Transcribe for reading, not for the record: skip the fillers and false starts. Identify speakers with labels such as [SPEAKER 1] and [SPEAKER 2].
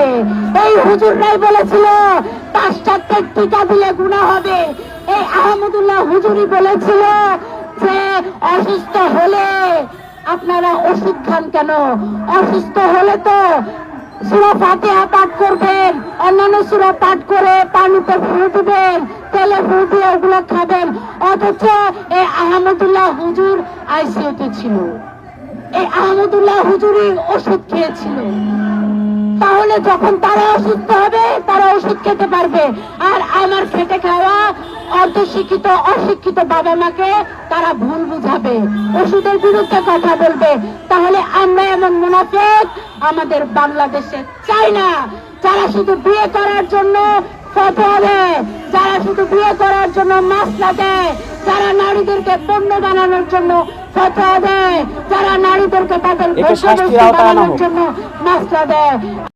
[SPEAKER 1] হবে। এই হুজুররাই বলেছিল পাশ্চাত্যের টিকা দিলে গুনাহ হবে। এই আহমদুল্লাহ হুজুরই বলেছিল যে অসুস্থ হলে আপনারা ওষুধ খান কেন, অসুস্থ হলে তো সূরা ফাতিহা পাঠ করবেন, অন্যান্য সূরা পাঠ করে পানিতে ফুটবেন, তেলে ফুটিয়ে ওগুলো খাবেন। অথচ এই আহমদুল্লাহ হুজুর আইসিইউতে ছিল, এই আহমদুল্লাহ হুজুরই ওষুধ খেয়েছিল। তাহলে যখন তারা অসুস্থ হবে তারা ওষুধ খেতে পারবে, আর আমার খেটে খাওয়া অর্ধশিক্ষিত অশিক্ষিত বাবা মাকে তারা ভুল বুঝাবে, ওষুধের বিরুদ্ধে কথা বলবে। তাহলে আমরা এমন মুনাফিক আমাদের বাংলাদেশে চাই না, যারা শুধু বিয়ে করার জন্য ফতোয়া দেয়, যারা শুধু বিয়ে করার জন্য মাসলা দেয়, যারা নারীদেরকে পণ্য বানানোর জন্য ফতোয়া দেয়, যারা নারীদেরকে তাদের
[SPEAKER 2] একে শাস্তির আওতায় আনা
[SPEAKER 1] বানানোর
[SPEAKER 2] হোক।
[SPEAKER 1] জন্য মাসলা দেয়।